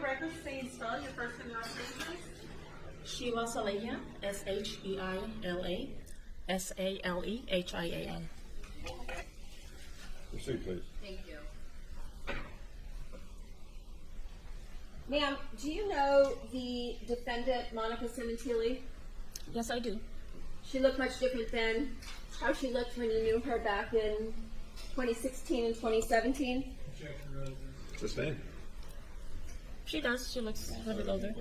record, please spell your first and last name, please. Sheila Salehial, Sheila Salehian. Proceed, please. Thank you. Ma'am, do you know the defendant, Monica Sementilli? Yes, I do. She looked much different than how she looked when you knew her back in 2016 and 2017. Sustained. She does. She looks a little older.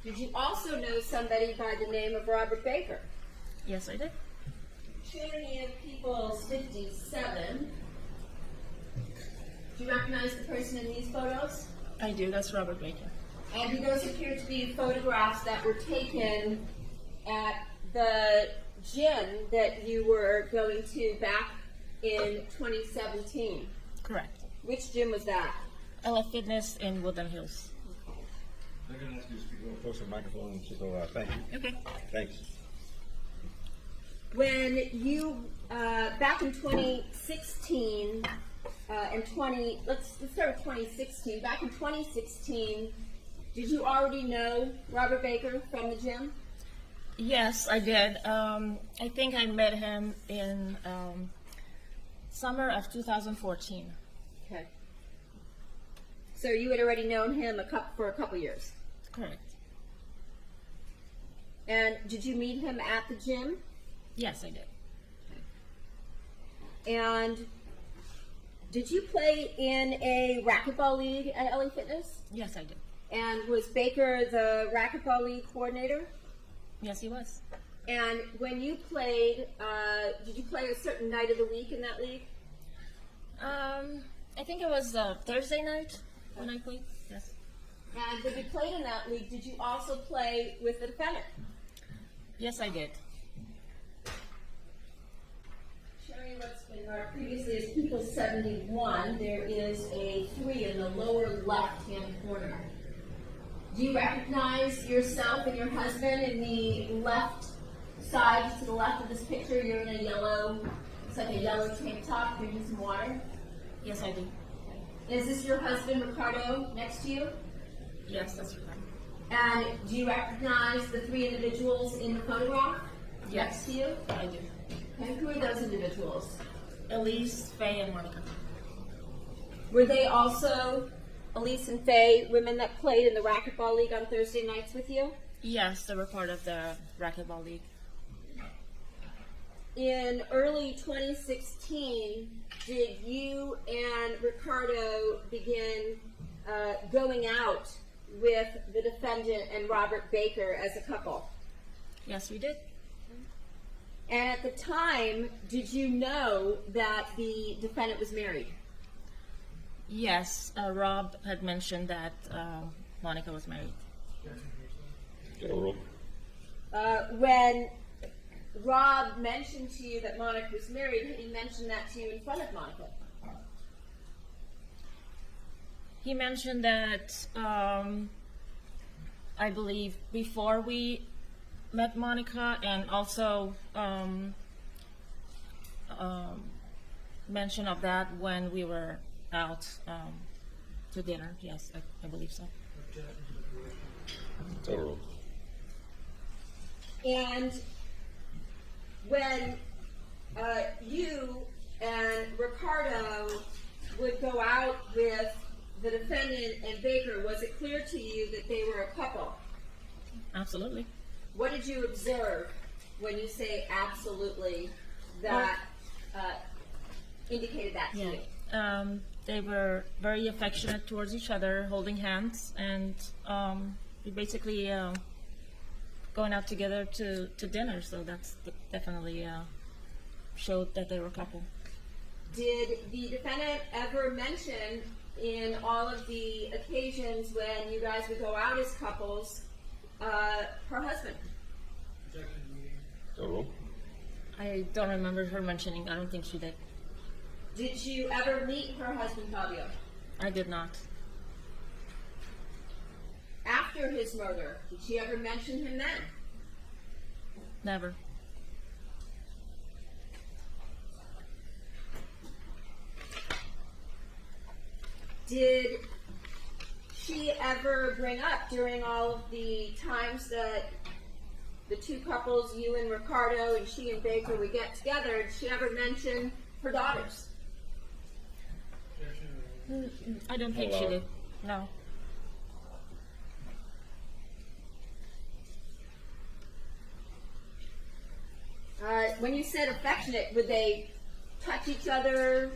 Did you also know somebody by the name of Robert Baker? Yes, I did. Tyranny of People's 57. Do you recognize the person in these photos? I do. That's Robert Baker. And do those appear to be photographs that were taken at the gym that you were going to back in 2017? Correct. Which gym was that? LF Fitness in Woodland Hills. I'm going to ask you to speak a little closer to the microphone and so thank you. Okay. Thanks. When you, back in 2016 and let's start with 2016. Back in 2016, did you already know Robert Baker from the gym? Yes, I did. I think I met him in summer of 2014. Okay. So you had already known him for a couple years. Correct. And did you meet him at the gym? Yes, I did. And did you play in a racquetball league at LA Fitness? Yes, I did. And was Baker the racquetball league coordinator? Yes, he was. And when you played, did you play a certain night of the week in that league? I think it was Thursday night when I played. Yes. And when you played in that league, did you also play with the defendant? Yes, I did. Showing what's been marked previously as People 71, there is a 3 in the lower left-hand corner. Do you recognize yourself and your husband in the left side, to the left of this picture? You're in a yellow, it's like a yellow tank top, drinking some water. Yes, I do. Is this your husband, Ricardo, next to you? Yes, that's right. And do you recognize the 3 individuals in the photograph next to you? I do. And who are those individuals? Elise, Faye, and Monica. Were they also, Elise and Faye, women that played in the racquetball league on Thursday nights with you? Yes, they were part of the racquetball league. In early 2016, did you and Ricardo begin going out with the defendant and Robert Baker as a couple? Yes, we did. And at the time, did you know that the defendant was married? Yes, Rob had mentioned that Monica was married. When Rob mentioned to you that Monica was married, had he mentioned that to you in front of Monica? He mentioned that, I believe, before we met Monica, and also mention of that when we were out to dinner. Yes, I believe so. Total. And when you and Ricardo would go out with the defendant and Baker, was it clear to you that they were a couple? Absolutely. What did you observe when you say absolutely that indicated that to you? They were very affectionate towards each other, holding hands, and we basically going out together to dinner. So that's definitely showed that they were a couple. Did the defendant ever mention in all of the occasions when you guys would go out as couples, her husband? Total. I don't remember her mentioning. I don't think she did. Did you ever meet her husband, Fabio? I did not. After his murder, did she ever mention him then? Never. did she ever bring up during all of the times that the two couples, you and Ricardo and she and Baker, would get together, did she ever mention her daughters? I don't think she did. No. When you said affectionate, would they touch each other?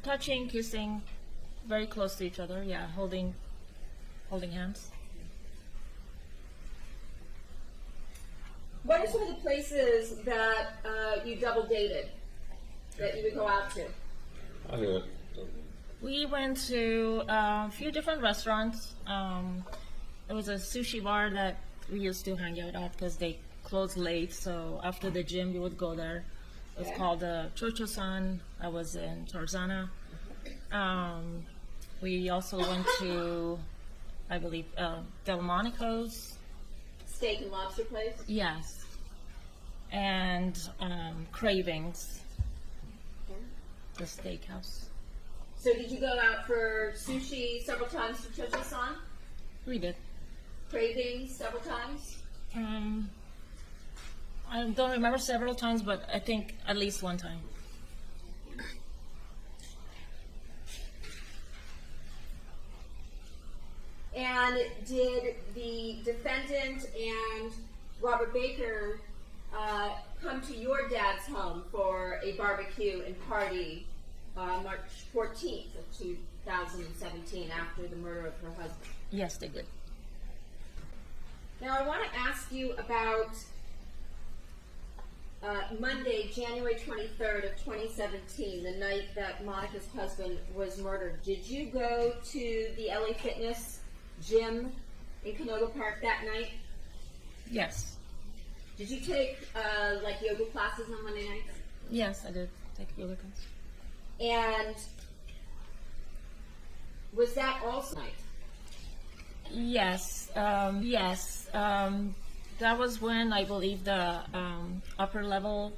Touching, kissing, very close to each other. Yeah, holding hands. What are some of the places that you double dated, that you would go out to? I'll do it. We went to a few different restaurants. There was a sushi bar that we used to hang out at because they closed late. So after the gym, we would go there. It was called Chocho-san. I was in Tarzana. We also went to, I believe, Delmonico's. Steak and lobster place? Yes. And Cravings, the steakhouse. So did you go out for sushi several times to Chocho-san? We did. Cravings several times? I don't remember several times, but I think at least one time. And did the defendant and Robert Baker come to your dad's home for a barbecue and party March 14th of 2017 after the murder of her husband? Yes, they did. Now I want to ask you about Monday, January 23rd of 2017, the night that Monica's husband was murdered. Did you go to the LA Fitness gym in Canoga Park that night? Yes. Did you take like yoga classes on Monday nights? Yes, I did take yoga class. And was that also night? Yes, yes. That was when I believe the upper level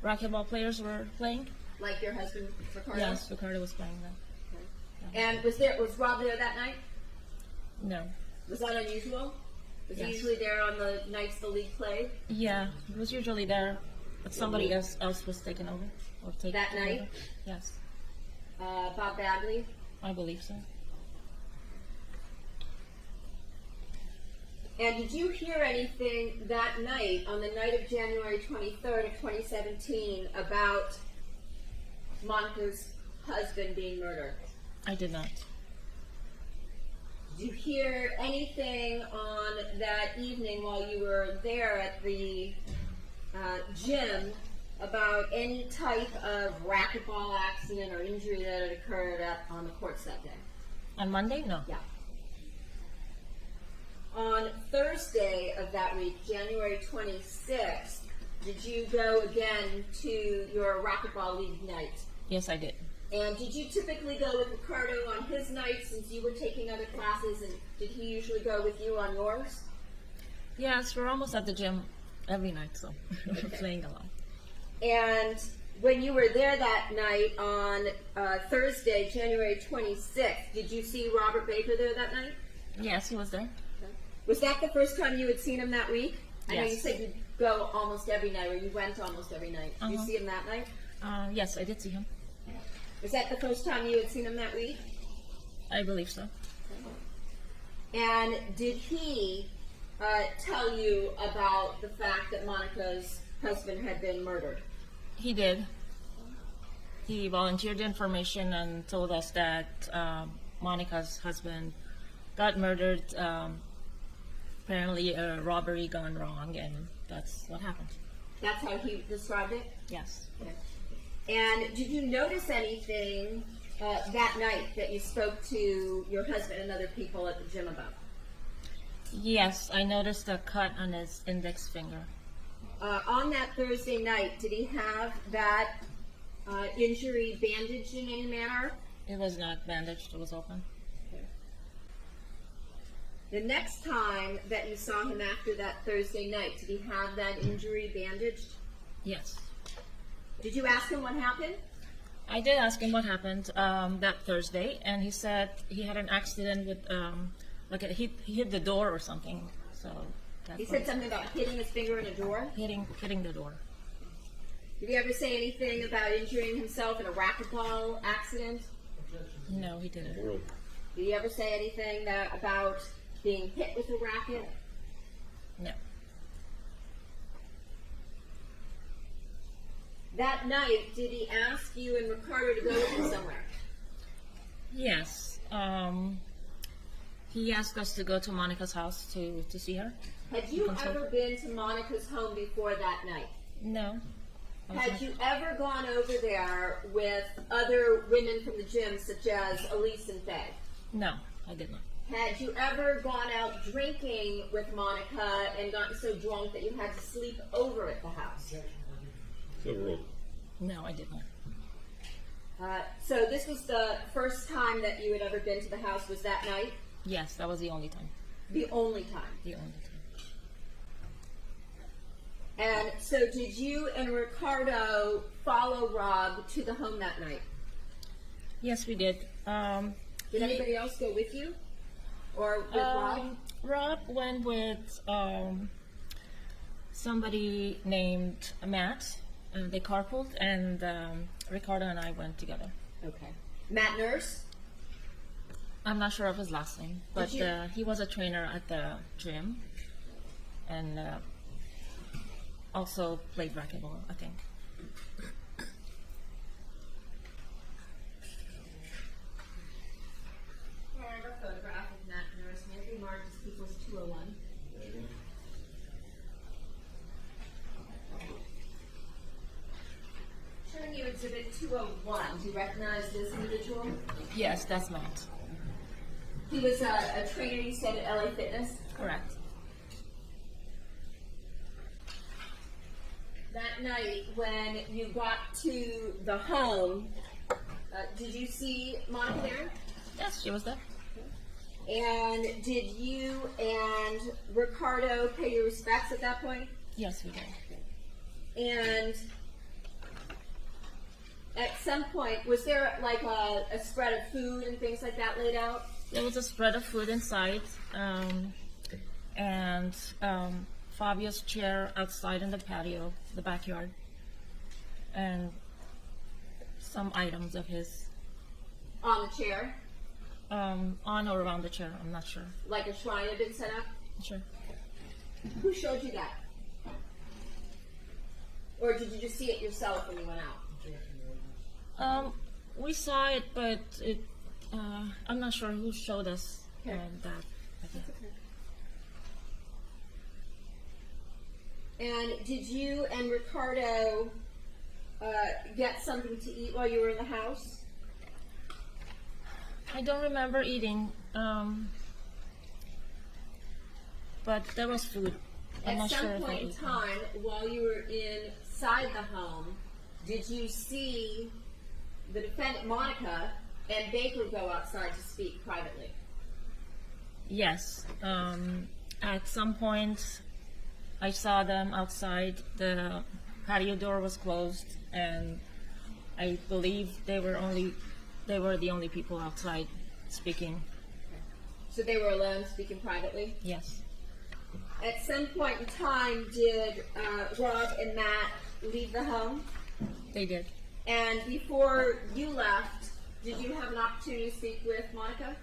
racquetball players were playing. Like your husband, Ricardo? Yes, Ricardo was playing then. And was Rob there that night? No. Was that unusual? Was he Yes. usually there on the nights the league played? Yeah, he was usually there, but somebody else was taking over. Or taking That night? over. Yes, Bob Bagley? I believe so. And did you hear anything that night, on the night of January 23rd of 2017, about Monica's husband being murdered? I did not. Did you hear anything on that evening while you were there at the gym about any type of racquetball accident or injury that had occurred on the courts that day? On Monday? No. Yeah. On Thursday of that week, January 26th, did you go again to your racquetball league night? Yes, I did. And did you typically go with Ricardo on his night since you were taking other classes, and did he usually go with you on yours? Yes, we're almost at the gym every night, so we're playing a lot. And when you were there that night on Thursday, January 26th, did you see Robert Baker there that night? Yes, he was there. Was that the first time you had seen him that week? I know you Yes. said you'd go almost every night, or you went almost every night. Did you Uh-huh. see him that night? Yes, I did see him. Was that the first time you had seen him that week? I believe so. And did he tell you about the fact that Monica's husband had been murdered? He did. He volunteered the information and told us that Monica's husband got murdered. Apparently, a robbery gone wrong, and that's what happened. That's how he described it? Yes. Okay. And did you notice anything that night that you spoke to your husband and other people at the gym about? Yes, I noticed a cut on his index finger. On that Thursday night, did he have that injury bandaged in any manner? It was not bandaged, it was open. The next time that you saw him after that Thursday night, did he have that injury bandaged? Yes. Did you ask him what happened? I did ask him what happened that Thursday, and he said he had an accident with, he hit the door or something. So that's He what said something about hitting his finger in a door. hitting the door. Did he ever say anything about injuring himself in a racquetball accident? No, he didn't. World. Did he ever say anything about being hit with a racket? No. That night, did he ask you and Ricardo to go with him somewhere? Yes. He asked us to go to Monica's house to see her. Had you ever been to Monica's home before that night? No. I was Had not- you ever gone over there with other women from the gym, such as Elise and Faye? No, I did not. Had you ever gone out drinking with Monica and gotten so drunk that you had to sleep over at the house? Silver World. No, I did not. So this was the first time that you had ever been to the house, was that night? Yes, that was the only time. The only time. The only time. And so did you and Ricardo follow Rob to the home that night? Yes, we did. Did anybody else go with you? Or with Rob? Rob went with somebody named Matt. They carpooled, and Ricardo and I went together. Okay. Matt Nurse? I'm not sure of his last name, but you- he was a trainer at the gym, and also played racquetball, I think. I have a photograph of Matt Nurse, maybe marked as People's 201. Showing you Exhibit 201. Do you recognize this individual? Yes, that's Matt. He was a trainer, you said, at LA Fitness. Correct. That night, when you got to the home, did you see Monica there? Yes, she was there. And did you and Ricardo pay your respects at that point? Yes, we did. And at some point, was there like a spread of food and things like that laid out? There was a spread of food inside, and Fabio's chair outside in the patio, the backyard, and some items of his On the chair? on or around the chair. I'm not sure. Like a shrine had been set up? Sure. Who showed you that? Or did you just see it yourself when you went out? We saw it, but I'm not sure who showed us Okay. that. And did you and Ricardo get something to eat while you were in the house? I don't remember eating, but there was food. I'm At not some sure if I point in ate. time, while you were inside the home, did you see the defendant, Monica, and Baker go outside to speak privately? Yes. At some point, I saw them outside. The patio door was closed, and I believe they were the only people outside speaking. So they were alone speaking privately? Yes. At some point in time, did Rob and Matt leave the home? They did. And before you left, did you have an opportunity to speak with Monica?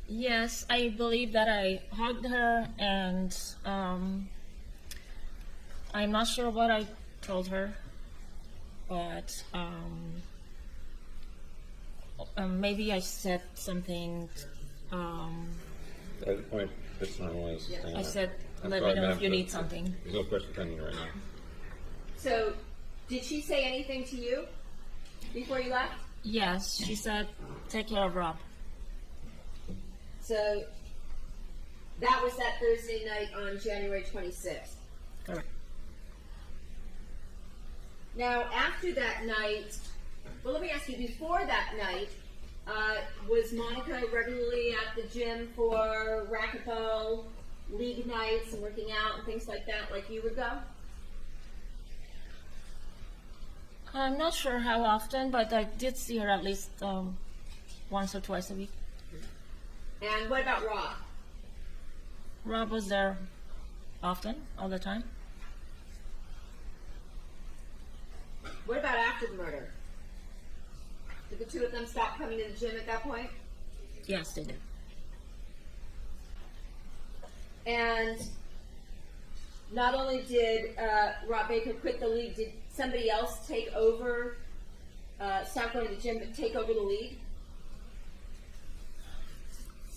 Yes, I believe that I hugged her, and I'm not sure what I told her, but maybe I said something. At the point, this one was. I said, I'm let sorry, me know ma'am, if you but need something. There's no question pending right now. So, did she say anything to you before you left? Yes, she said, take care of Rob. So, that was that Thursday night on January 26th. Correct. Now, after that night, well, let me ask you, before that night, was Monica regularly at the gym for racquetball league nights and working out and things like that, like you would go? I'm not sure how often, but I did see her at least once or twice a week. And what about Rob? Rob was there often, all the time. What about after the murder? Did the two of them stop coming to the gym at that point? Yes, they did. And not only did Rob Baker quit the league, did somebody else take over, stop going to the gym, but take over the league?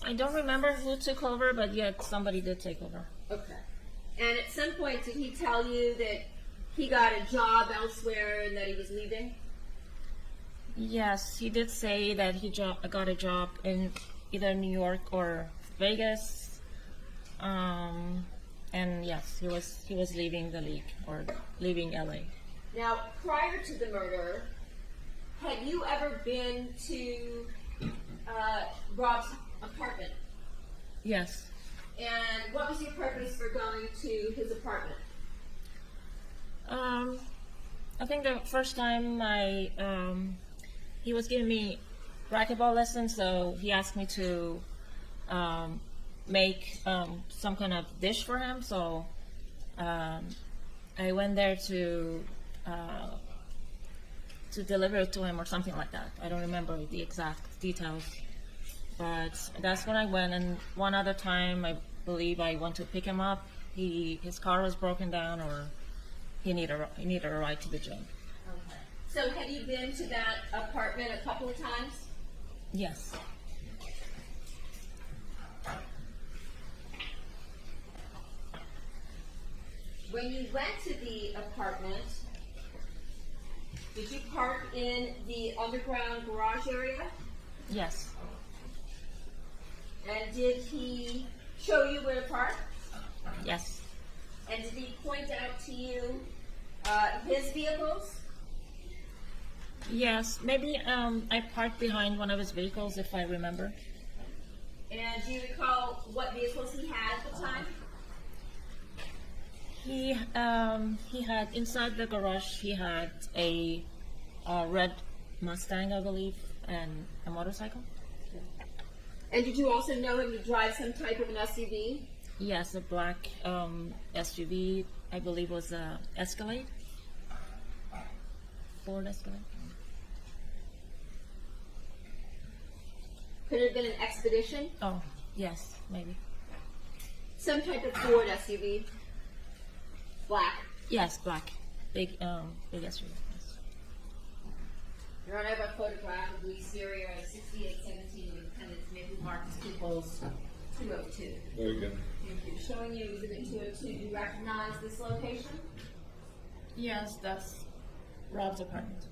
I don't remember who took over, but yet somebody did take over. Okay. And at some point, did he tell you that he got a job elsewhere and that he was leaving? Yes, he did say that he got a job in either New York or Vegas. And yes, he was leaving the league or leaving LA. Now, prior to the murder, had you ever been to Rob's apartment? Yes. And what was your purpose for going to his apartment? I think the first time he was giving me racquetball lessons, so he asked me to make some kind of dish for him. So I went there to deliver it to him or something like that. I don't remember the exact details, but that's when I went. And one other time, I believe I went to pick him up. His car was broken down, or he needed a ride to the gym. Okay. So have you been to that apartment a couple of times? Yes. When you went to the apartment, did you park in the underground garage area? Yes. And did he show you where to park? Yes. And did he point out to you his vehicles? Yes. Maybe I parked behind one of his vehicles, if I remember. And do you recall what vehicles he had at the time? He had inside the garage. He had a red Mustang, I believe, and a motorcycle. And did you also know him to drive some type of an SUV? Yes, a black SUV. I believe was a Escalade. Ford Escalade. Could it have been an Expedition? Oh, yes, maybe. Some type of Ford SUV? Black. Yes, black. Big SUV. Yes. Your Honor, I have a photograph of the exterior of 6817 Independence Maple Marks Peoples 202. Very good. Thank you. Showing you Exhibit 202. Do you recognize this location? Yes, that's Rob's apartment.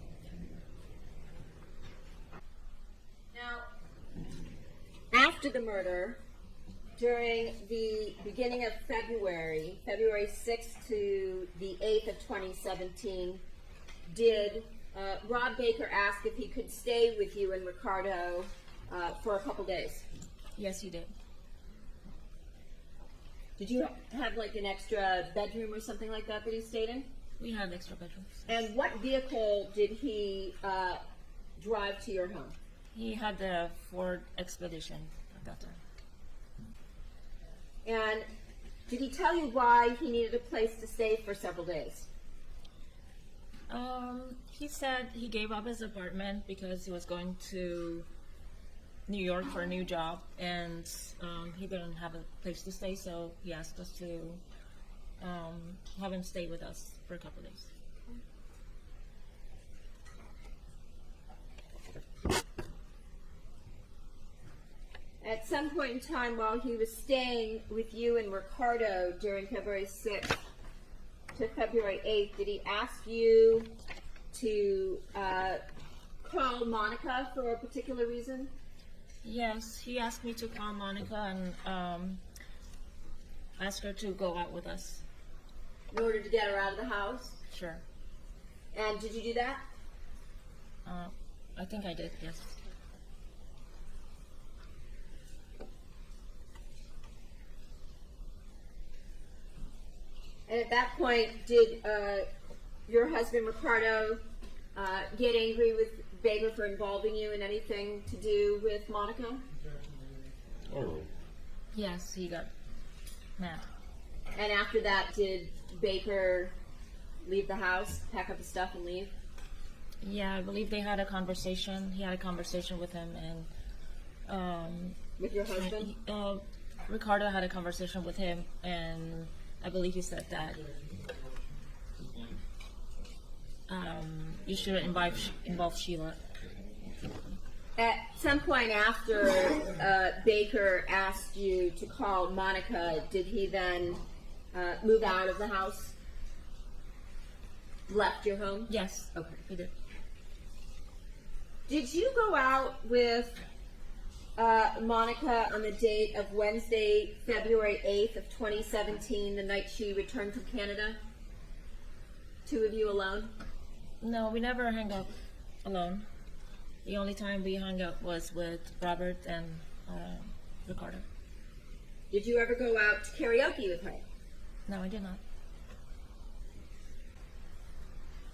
Now, after the murder, during the beginning of February 6th to the 8th of 2017, did Rob Baker ask if he could stay with you and Ricardo for a couple days? Yes, he did. Did you have like an extra bedroom or something like that he stayed in? We had extra bedrooms. And what vehicle did he drive to your home? He had the Ford Expedition at that time. And did he tell you why he needed a place to stay for several days? He said he gave up his apartment because he was going to New York for a new job, and he didn't have a place to stay, so he asked us to have him stay with us for a couple days. At some point in time while he was staying with you and Ricardo during February 6th to February 8th, did he ask you to call Monica for a particular reason? Yes, he asked me to call Monica and ask her to go out with us. In order to get her out of the house? Sure. And did you do that? I think I did, yes. And at that point, did your husband Ricardo get angry with Baker for involving you in anything to do with Monica? Oh, Yes, he got mad. And after that, did Baker leave the house, pack up his stuff, and leave? Yeah, I believe they had a conversation. He had a conversation with him, and With your husband? Ricardo had a conversation with him, and I believe he said that you should involve Sheila. At some point after Baker asked you to call Monica, did he then move out of the house? Left your home? Yes, Okay. he did. Did you go out with Monica on the date of Wednesday, February 8th of 2017, the night she returned from Canada? Two of you alone? No, we never hung out alone. The only time we hung out was with Robert and Ricardo. Did you ever go out to karaoke with her? No, I did not.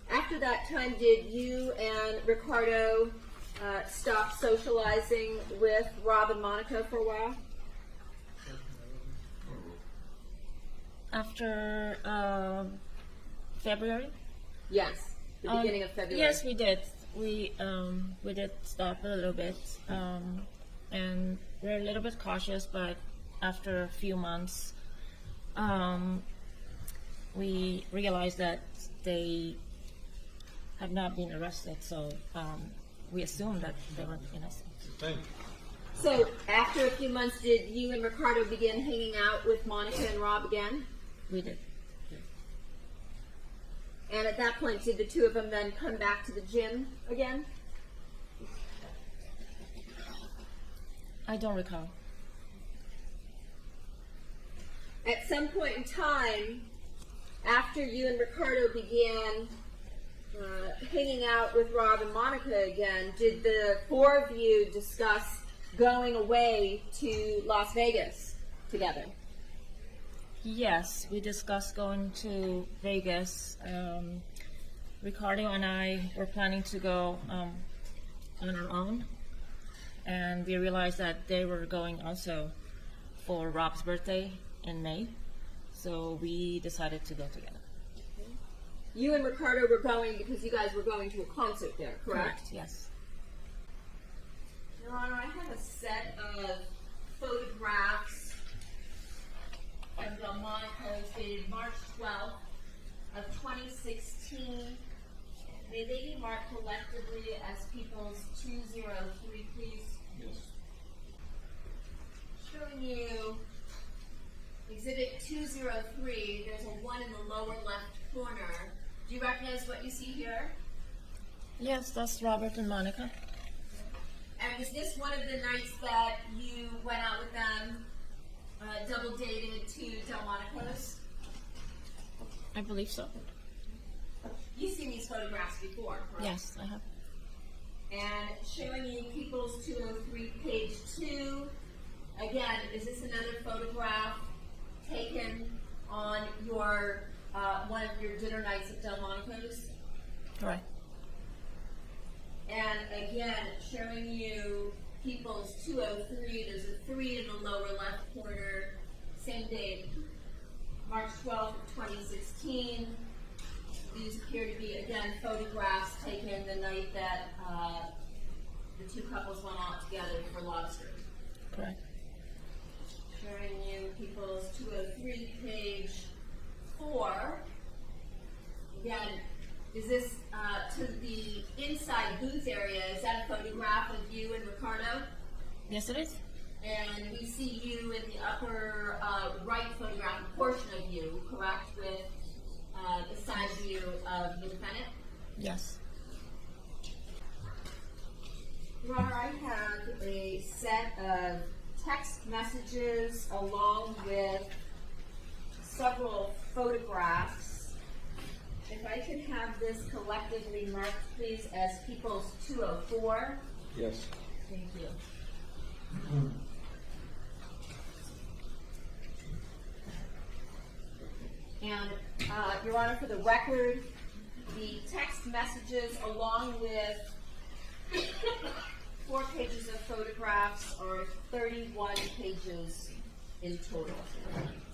After that time, did you and Ricardo stop socializing with Rob and Monica for a while? After February? Yes, the beginning of February. Yes, we did. We did stop a little bit, and we're a little bit cautious. But after a few months, we realized that they have not been arrested. So we assumed that they were innocent. thank you. So after a few months, did you and Ricardo begin hanging out with Monica and Rob again? We did. And at that point, did the two of them then come back to the gym again? I don't recall. At some point in time, after you and Ricardo began hanging out with Rob and Monica again, did the four of you discuss going away to Las Vegas together? Yes, we discussed going to Vegas. Ricardo and I were planning to go on our own, and we realized that they were going also for Rob's birthday in May, so we decided to go together. You and Ricardo were going because you guys were going to a concert there, correct? Yes. Your Honor, I have a set of photographs of Delmonico's dated March 12th of 2016. May they be marked collectively as People's 203, please? Yes. Showing you Exhibit 203, there's a 1 in the lower left corner. Do you recognize what you see here? Yes, that's Robert and Monica. And was this one of the nights that you went out with them, double dated to Delmonico's? I believe so. You've seen these photographs before, correct? Yes, I have. And showing you People's 203, page 2. Again, is this another photograph taken on your one of your dinner nights at Delmonico's? Right. And again, showing you People's 203, there's a 3 in the lower left corner, same date, March 12th of 2016. These appear to be, again, photographs taken the night that the two couples went out together for lobster. Correct. Showing you People's 203, page 4. Again, is this to the inside booth area? Is that a photograph of you and Ricardo? Yes, it is. And we see you in the upper right photograph, a portion of you, correct, with the side view of the defendant? Yes. Your Honor, I have a set of text messages along with several photographs. If I could have this collectively marked, please, as People's 204. Yes. Thank you. And, Your Honor, for the record, the text messages along with 4 pages of photographs, or 31 pages in total.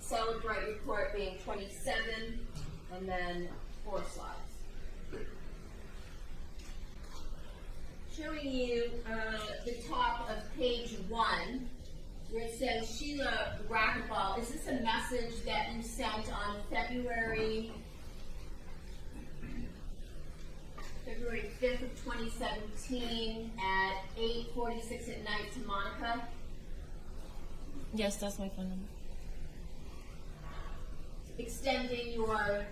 Celebrate report being 27, and then 4 slides. Showing you the top of page 1, where it says Sheila Racquetball. Is this a message that you sent on February 5th of 2017 at 8:46 at night to Monica? Yes, that's my phone number. Extending your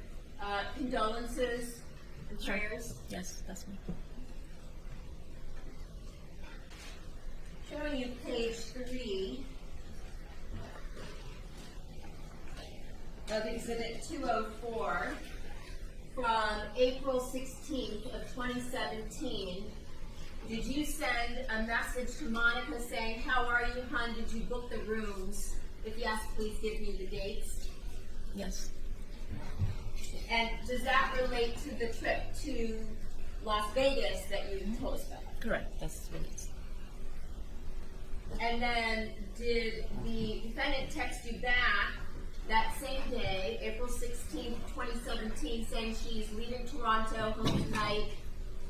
condolences and Sure. prayers. Yes, that's me. Showing you page 3 of Exhibit 204 from April 16th of 2017. Did you send a message to Monica saying, "How are you, hon? Did you book the rooms? If yes, please give me the dates." Yes. And does that relate to the trip to Las Vegas that you told us about? Correct. That's what it is. And then did the defendant text you back that same day, April 16th, 2017, saying she's leaving Toronto home tonight,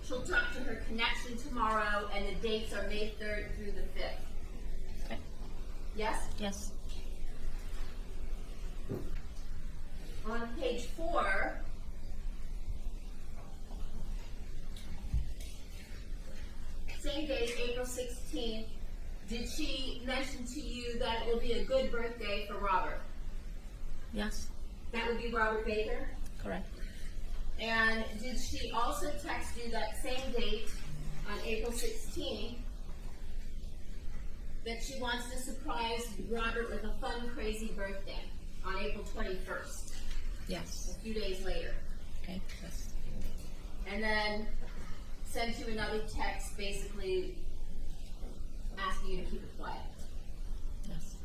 she'll talk to her connection tomorrow, and the dates are May 3rd through the 5th? Okay. Yes? Yes. On page 4, same date, April 16th, did she mention to you that it will be a good birthday for Robert? Yes. That would be Robert Baker? Correct. And did she also text you that same date on April 16th that she wants to surprise Robert with a fun, crazy birthday on April 21st, Yes. a few days later? Okay. Yes. And then sent you another text basically asking you to keep it quiet. Yes.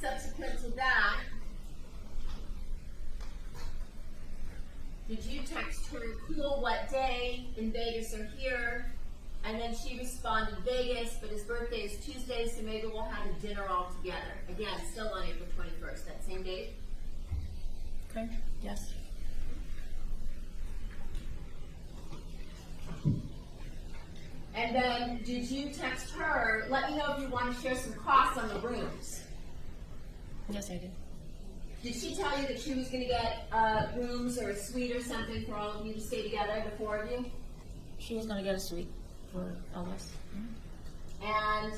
Subsequent to that, did you text her, "Cool, what day in Vegas or here?" And then she responded, "Vegas, but his birthday is Tuesday, so maybe we'll have a dinner all together." Again, still on April 21st, that same date. Okay. Yes. And then did you text her, "Let me know if you want to share some costs on the rooms"? Yes, I did. Did she tell you that she was going to get rooms or a suite or something for all of you to stay together, the 4 of you? She was gonna get a suite for all of us. And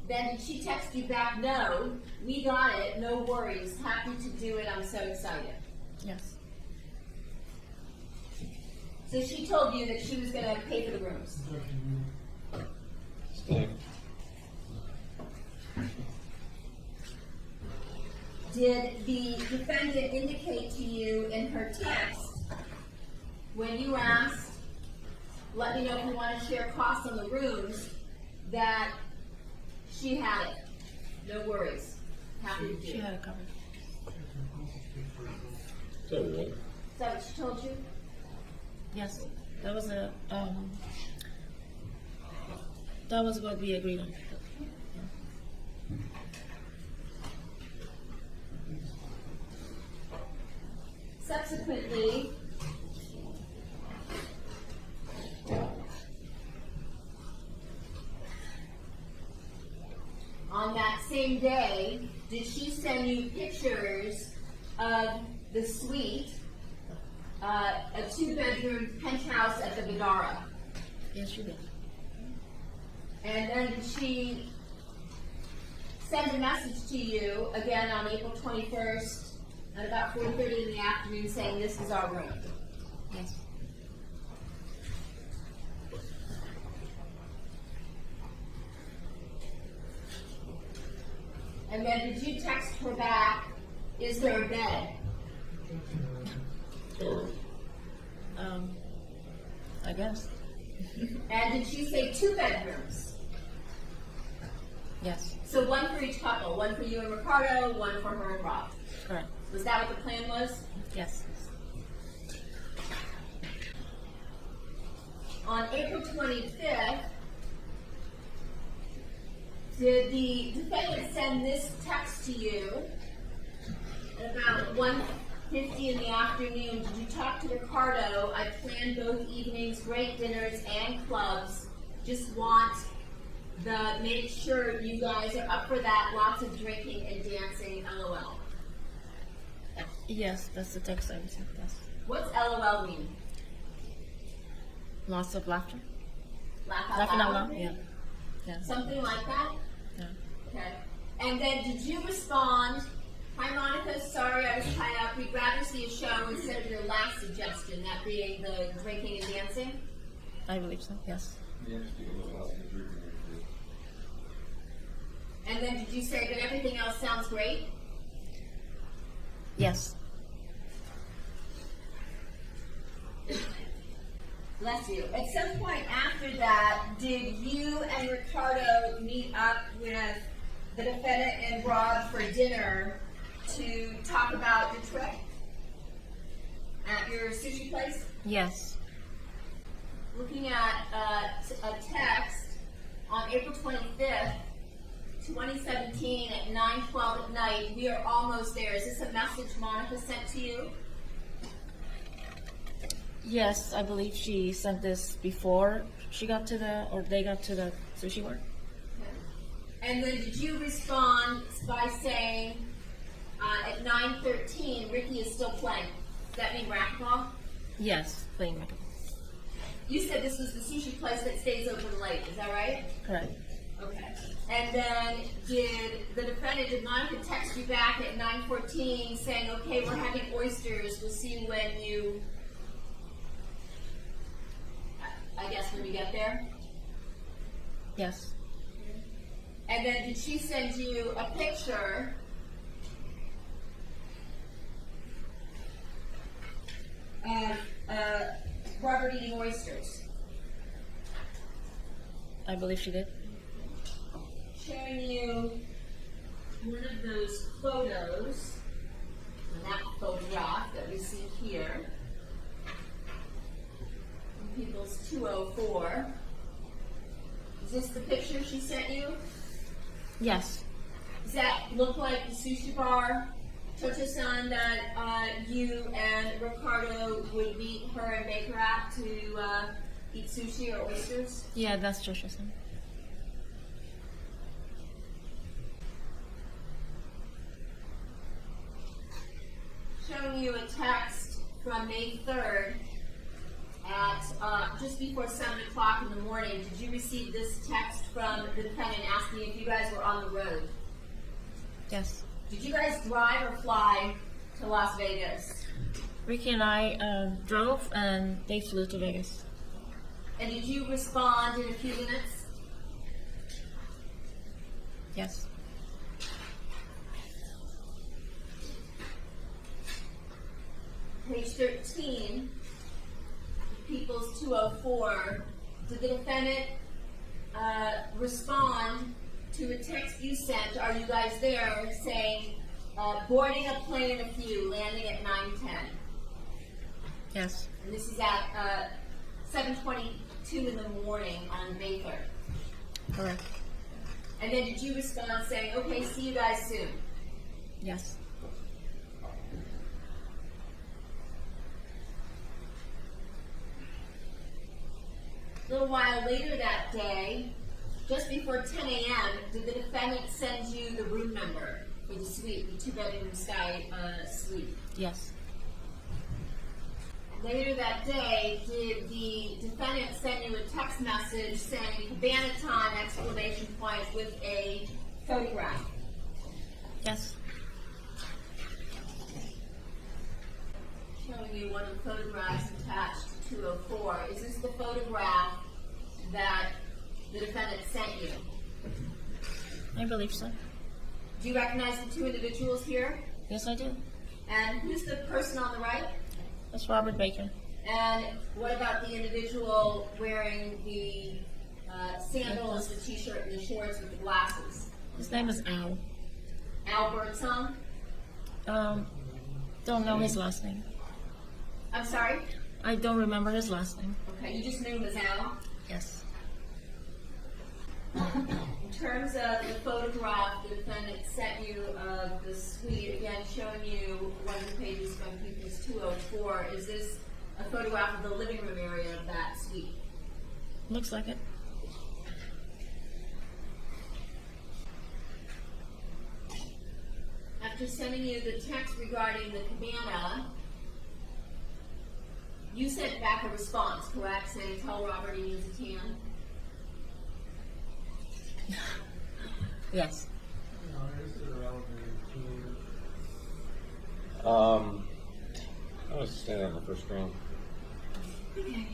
then did she text you back, "No, we got it, no worries, happy to do it, I'm so excited"? Yes. So she told you that she was going to pay for the rooms. Did the defendant indicate to you in her text, when you asked, "Let me know if you want to share costs on the rooms," that she had it? No worries. Happy to do She it. had it covered. So what? Is that what she told you? Yes. That was a that was what we agreed on. Subsequently, on that same day, did she send you pictures of the suite, a 2-bedroom penthouse at the Vidara? Yes, she did. And then did she send a message to you again on April 21st at about 4:30 in the afternoon saying, "This is our room"? Yes. And then did you text her back, "Is there a bed"? I guess. And did she say 2 bedrooms? Yes, So one for each couple, one for you and Ricardo, one for her and Rob. correct. Was that what the plan was? Yes. On April 25th, did the defendant send this text to you at about 1:50 in the afternoon? Did you talk to Ricardo? I planned both evenings, great dinners and clubs. Just want make sure you guys are up for that. Lots of drinking and dancing, LOL. Yes, that's the text I received. Yes. What's LOL mean? Lots of laughter. Laugh out Laughing out loud? loud. Yeah. Yeah. Something like that? Yeah. Okay. And then did you respond, hi Monica, sorry I was tied up. We'd rather see a show instead of your last suggestion, that being the drinking and dancing? I believe so. Yes. Yeah, speak a little louder, drinking. And then did you say that everything else sounds great? Yes. Bless you. At some point after that, did you and Ricardo meet up with the defendant and Rob for dinner to talk about your trip at your sushi place? Yes. Looking at a text on April 25th, 2017 at 9:12 at night. We are almost there. Is this a message Monica sent to you? Yes, I believe she sent this before she got to they got to the sushi bar. And then did you respond by saying at 9:13, Ricky is still playing? Does that mean racquetball? Yes, playing racquetball. You said this was the sushi place that stays open late. Is that right? Correct. Okay. And then did Monica text you back at 9:14 saying, okay, we're having oysters. We'll see you when you, I guess when you get there? Yes. And then did she send you a picture of Robert eating oysters? I believe she did. Showing you one of those photos, that photograph that we see here, from People's 204. Is this the picture she sent you? Yes. Does that look like the sushi bar, Chocho-san, that you and Ricardo would meet her and make her at to eat sushi or oysters? Yeah, that's Joshua-san. Showing you a text from May 3rd at just before 7 o'clock in the morning. Did you receive this text from the defendant asking if you guys were on the road? Yes. Did you guys drive or fly to Las Vegas? Ricky and I drove and they flew to Vegas. And did you respond in a few minutes? Yes. Page 13, People's 204, did the defendant respond to a text you sent, are you guys there, saying, boarding a plane in a few, landing at 9:10? Yes. And this is at 7:22 in the morning on May 3rd. Correct. And then did you respond saying, okay, see you guys soon? Yes. A little while later that day, just before 10 a.m., did the defendant send you the room number for the suite, the two-bedroom sky suite? Yes. Later that day, did the defendant send you a text message saying Cabana time, exclamation point, with a photograph? Yes. Showing you one of the photographs attached to 204. Is this the photograph that the defendant sent you? I believe so. Do you recognize the two individuals here? Yes, I do. And who's the person on the right? That's Robert Baker. And what about the individual wearing the sandals, the t-shirt, and the shorts with the glasses? His name is Al. Albert Song? Don't know his last name. I'm sorry? I don't remember his last name. Okay, you just knew him as Al? Yes. In terms of the photograph the defendant sent you of the suite, again showing you one of the pages from People's 204, is this a photograph of the living room area of that suite? Looks like it. After sending you the text regarding the cabana, you sent back a response, correct, saying, tell Robert he needs a tan? Yes. I was standing on the first round. Okay.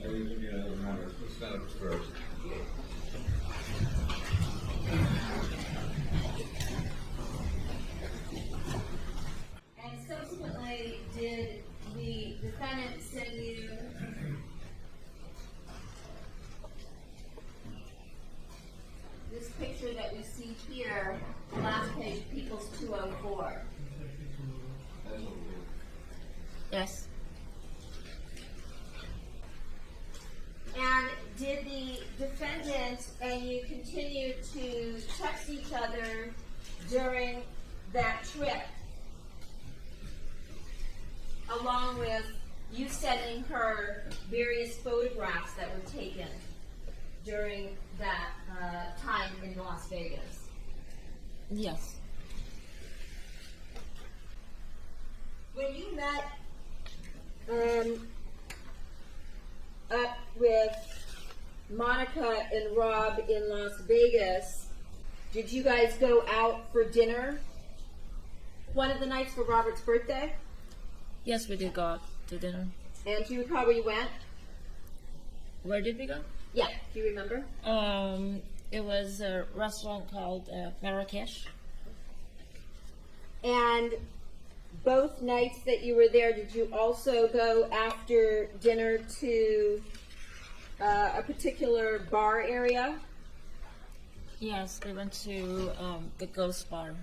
I was looking at it around. Let's stand up first. And subsequently, did the defendant send you this picture that we see here, the last page, People's 204? Yes. And did the defendant and you continue to text each other during that trip, along with you sending her various photographs that were taken during that time in Las Vegas? Yes. When you met up with Monica and Rob in Las Vegas, did you guys go out for dinner one of the nights for Robert's birthday? Yes, we did go out to dinner. And do you recall where you went? Where did we go? Yeah, do you remember? It was a restaurant called Marrakesh. And both nights that you were there, did you also go after dinner to a particular bar area? Yes, we went to the Ghost Bar.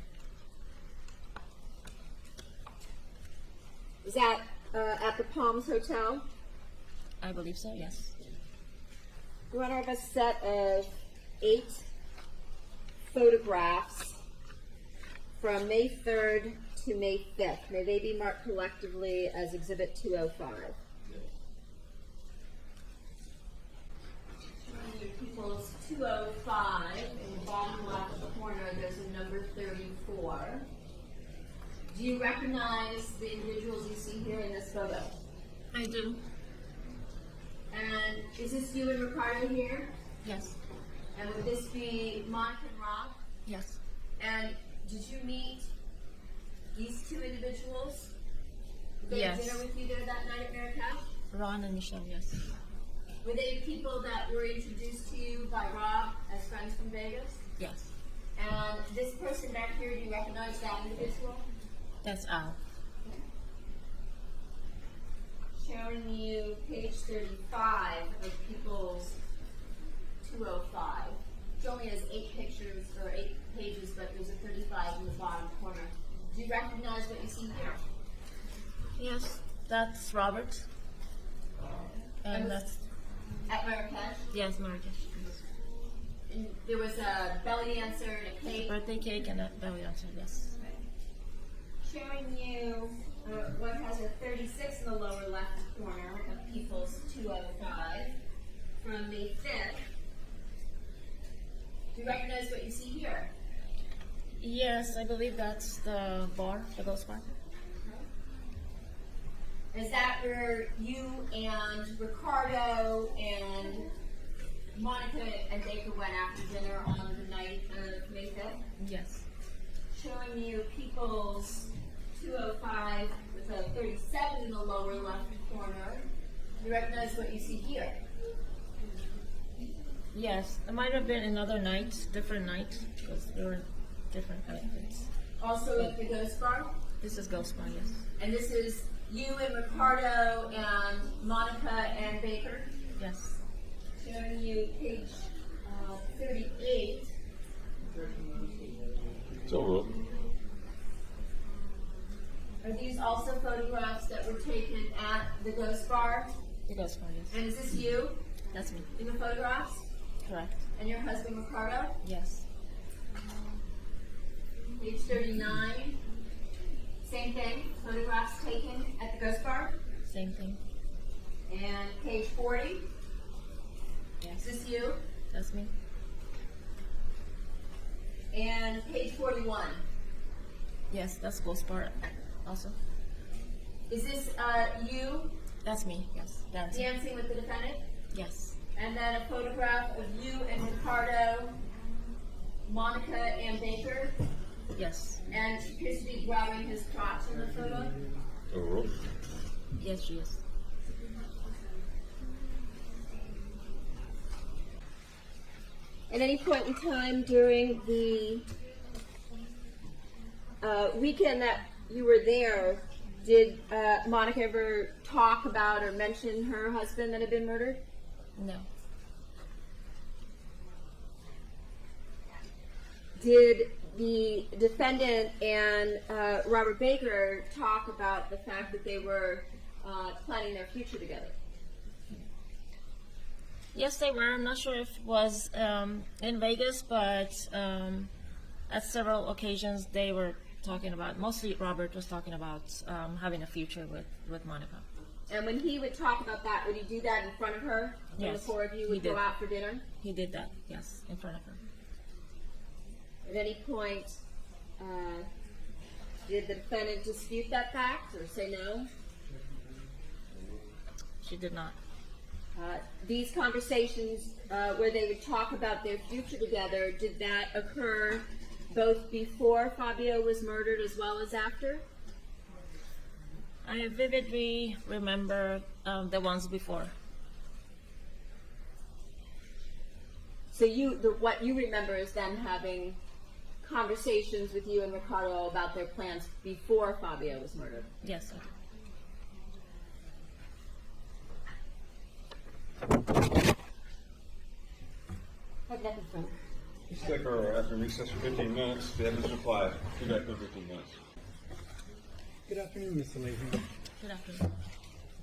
Was that at the Palms Hotel? I believe so, yes. We want to have a set of 8 photographs from May 3rd to May 5th. May they be marked collectively as Exhibit 205. People's 205, in the bottom left corner, there's a number 34. Do you recognize the individuals you see here in this photo? I do. And is this you and Ricardo here? Yes. And would this be Monica and Rob? Yes. And did you meet these 2 individuals? Did they have Yes. dinner with you there that night at Marrakesh? Ron and Michelle, yes. Were they people that were introduced to you by Rob as friends from Vegas? Yes. And this person back here, do you recognize that individual? That's Al. Showing you page 35 of People's 205. It only has 8 pictures or 8 pages, but there's a 35 in the bottom corner. Do you recognize what you see here? Yes. That's Robert. And that's, At Marrakesh? yes, Marrakesh. And there was a belly dancer and a cake. Birthday cake and a belly dancer, yes. Showing you what has a 36 in the lower left corner of People's 205 from May 5th. Do you recognize what you see here? Yes, I believe that's the bar, the Ghost Bar. Is that where you and Ricardo and Monica and Baker went after dinner on the night of May 5th? Yes. Showing you People's 205 with a 37 in the lower left corner. Do you recognize what you see here? Yes, it might have been another night, different night, because there were different outfits. Also at the Ghost Bar? This is Ghost Bar, yes. And this is you and Ricardo and Monica and Baker? Yes. Showing you page 38, So ruled. Are these also photographs that were taken at the Ghost Bar? The Ghost Bar, yes. And is this you That's me. in the photographs? Correct. And your husband Ricardo? Yes. Page 39. Same thing. Photographs taken at the Ghost Bar. Same thing. And page 40. Is Yes. this you? That's me. And page 41. Yes, that's Ghost Bar also. Is this you That's me, yes. Dancing. dancing with the defendant? Yes. And then a photograph of you and Ricardo, Monica, and Baker. Yes. And she appears to be grabbing his crotch in the photo. So ruled. Yes, she is. At any point in time during the weekend that you were there, did Monica ever talk about or mention her husband that had been murdered? No. Did the defendant and Robert Baker talk about the fact that they were planning their future together? Yes, they were. I'm not sure if it was in Vegas, but at several occasions they were talking about, mostly Robert was talking about having a future with Monica. And when he would talk about that, would he do that in front of her? When Yes, the four of you he would go did. out for dinner? He did that, yes, in front of her. At any point, did the defendant dispute that fact or say no? She did not. These conversations where they would talk about their future together, did that occur both before Fabio was murdered as well as after? I vividly remember the ones before. So what you remember is them having conversations with you and Ricardo about their plans before Fabio was murdered. Yes, sir. Have nothing from. Stick her after recess for 15 minutes. The evidence reply. Be back in 15 minutes. Good afternoon, Ms. Salehial. Good afternoon.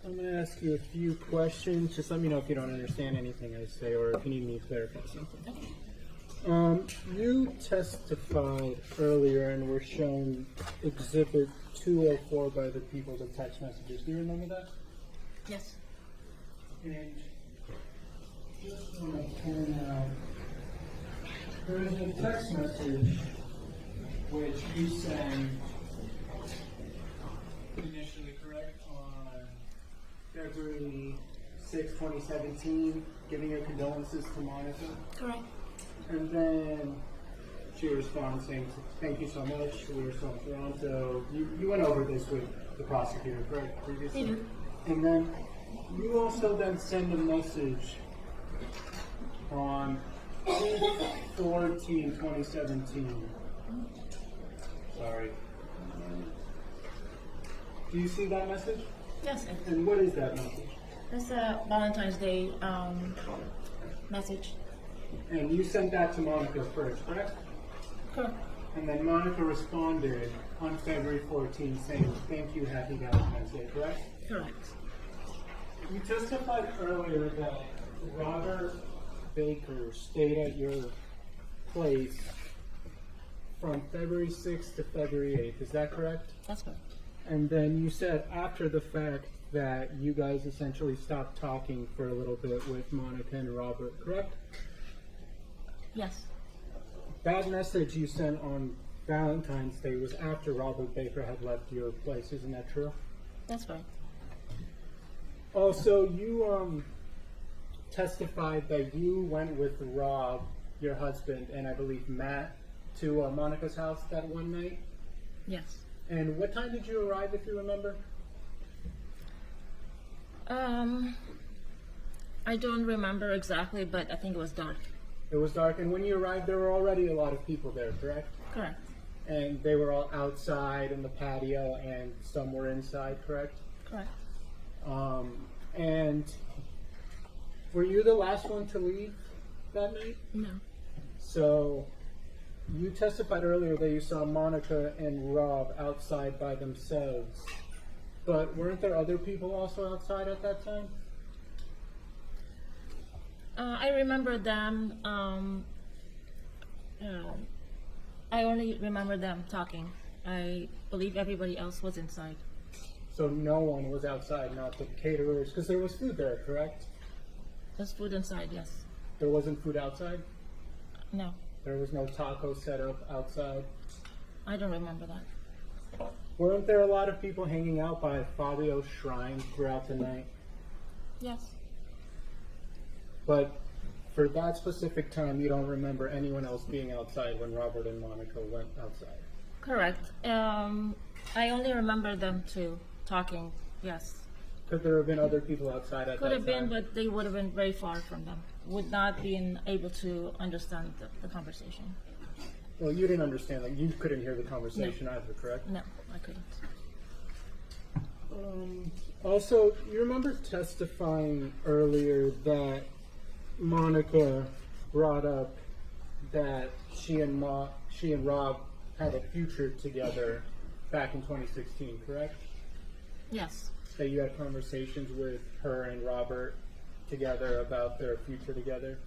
I'm going to ask you a few questions. Just let me know if you don't understand anything I say or if you need me to clarify something. You testified earlier and were shown Exhibit 204 by the people, the text messages. Do you remember that? Yes. And just want to point out, there is a text message which you sent initially, correct, on February 6, 2017, giving your condolences to Monica. Correct. And then she responds saying, thank you so much, we were still in Toronto. You went over this with the prosecutor, correct, previously? Mhm. And then you also then send a message on 2/14, 2017. Sorry. Do you see that message? Yes, I do. And what is that message? That's a Valentine's Day message. And you sent that to Monica first, correct? Correct. And then Monica responded on February 14th saying, thank you, happy Valentine's Day, correct? Correct. You testified earlier that Robert Baker stayed at your place from February 6th to February 8th, is that correct? That's correct. And then you said after the fact that you guys essentially stopped talking for a little bit with Monica and Robert, correct? Yes. That message you sent on Valentine's Day was after Robert Baker had left your place, isn't that true? That's correct. Also, you testified that you went with Rob, your husband, and I believe Matt to Monica's house that one night. Yes. And what time did you arrive, if you remember? I don't remember exactly, but I think it was dark. It was dark, and when you arrived, there were already a lot of people there, correct? Correct. And they were all outside in the patio, and some were inside, correct? Correct. And were you the last one to leave that night? No. So You testified earlier that you saw Monica and Rob outside by themselves, but weren't there other people also outside at that time? I remember them. I only remember them talking. I believe everybody else was inside. So no one was outside, not the caterers, because there was food there, correct? There's food inside, yes. There wasn't food outside? No, There was no taco set up outside? I don't remember that. Weren't there a lot of people hanging out by Fabio's shrine throughout the night? Yes. But for that specific time, you don't remember anyone else being outside when Robert and Monica went outside? Correct. I only remember them two talking, yes. Could there have been other people outside at Could that have been, time? but they would have been very far from them. Would not been able to understand the conversation. Well, you didn't understand that. You couldn't hear the conversation either, correct? No, I couldn't. Also, you remember testifying earlier that Monica brought up that she and Rob had a future together back in 2016, correct? Yes. That you had conversations with her and Robert together about their future together?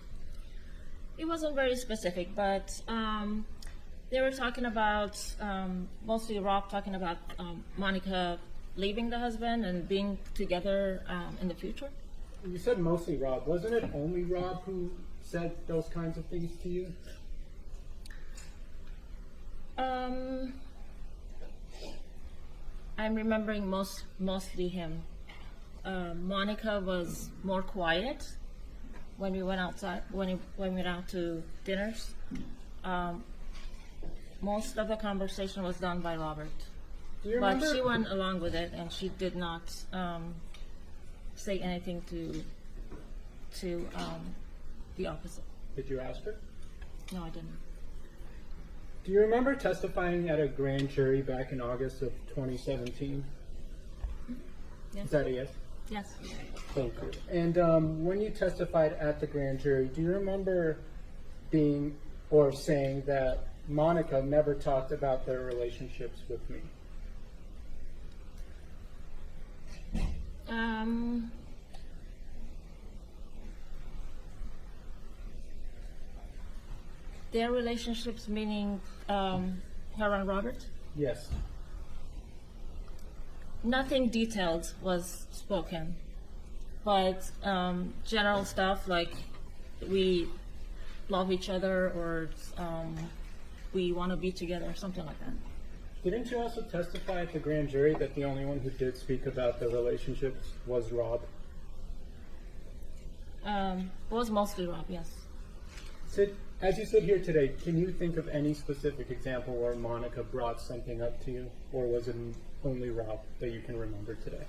It wasn't very specific, but they were talking about, mostly Rob talking about Monica leaving the husband and being together in the future. You said mostly Rob. Wasn't it only Rob who said those kinds of things to you? I'm remembering mostly him. Monica was more quiet when we went outside, when we went out to dinners. Most of the conversation was done by Robert. Do you But remember? she went along with it, and she did not say anything to the opposite. Did you ask her? No, I didn't. Do you remember testifying at a grand jury back in August of 2017? Yes. Is that a yes? Yes. Thank you. And when you testified at the grand jury, do you remember being or saying that Monica never talked about their relationships with me? Their relationships, meaning her and Robert? Yes. Nothing detailed was spoken, but general stuff like we love each other or we want to be together, something like that. Didn't you also testify at the grand jury that the only one who did speak about the relationships was Rob? It was mostly Rob, yes. Sid, as you sit here today, can you think of any specific example where Monica brought something up to you, or was it only Rob that you can remember today?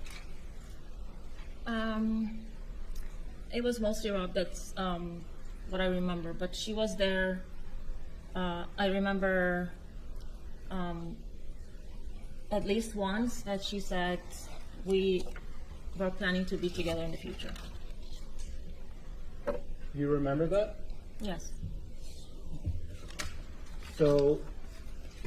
It was mostly Rob, that's what I remember, but she was there. I remember at least once that she said we were planning to be together in the future. You remember that? Yes. So,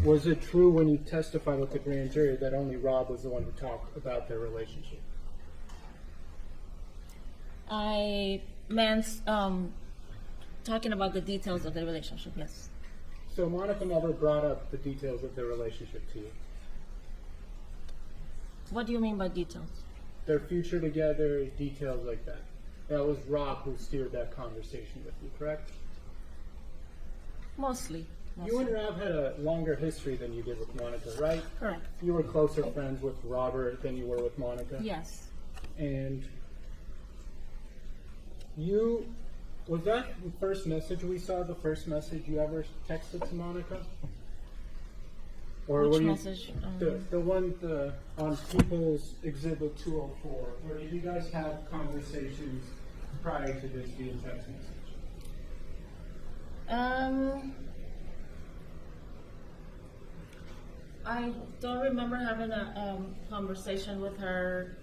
was it true when you testified at the grand jury that only Rob was the one who talked about their relationship? I meant talking about the details of the relationship, yes. So Monica never brought up the details of their relationship to you? What do you mean by details? Their future together, details like that. That was Rob who steered that conversation with you, correct? Mostly. You and Rob had a longer history than you did with Monica, right? Correct. You were closer friends with Robert than you were with Monica? Yes. And was that the first message we saw, the first message you ever texted to Monica? Or Which were you, message? The one on People's Exhibit 204, or did you guys have conversations prior to this via text message? I don't remember having a conversation with her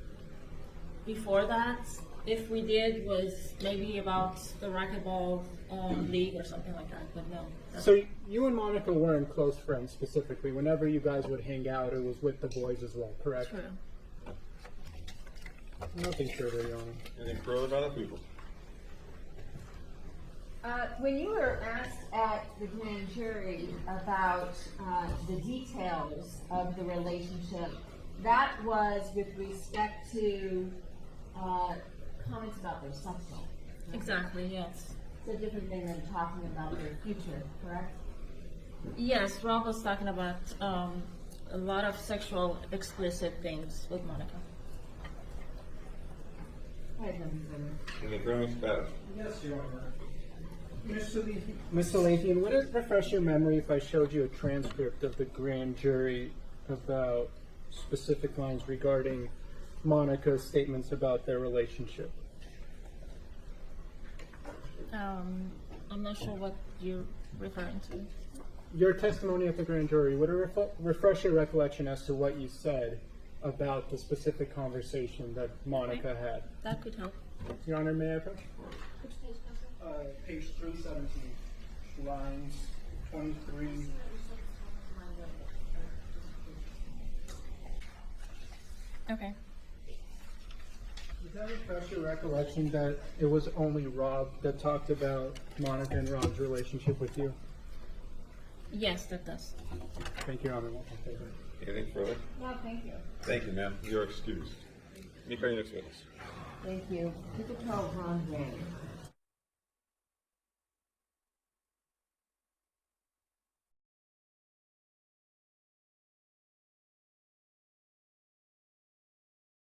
before that. if we did, was maybe about the racquetball league or something like that, but no. So you and Monica weren't close friends specifically. Whenever you guys would hang out, it was with the boys as well, correct? True. Nothing further, Your Honor. Anything further by the people? When you were asked at the grand jury about the details of the relationship, that was with respect to comments about their sex life. Right? Exactly, yes. It's a different thing than talking about their future, correct? Yes, Rob was talking about a lot of sexual explicit things with Monica. I had nothing further. Anything further, Mr. Patterson? Yes, Your Honor. Ms. Salehial, would it refresh your memory if I showed you a transcript of the grand jury about specific lines regarding Monica's statements about their relationship? I'm not sure what you're referring to. Your testimony at the grand jury, would it refresh your recollection as to what you said about the specific conversation that Monica had? That could help. Your Honor, may I approach? Which page, Page 317, lines 23. Okay. Does that refresh your recollection that it was only Rob that talked about Monica and Rob's relationship with you? Yes, that does. Thank you, Your Honor. Anything further? No, thank you. Thank you, ma'am. You're excused. Nico, your next witness. Thank you. People call Ron Ray.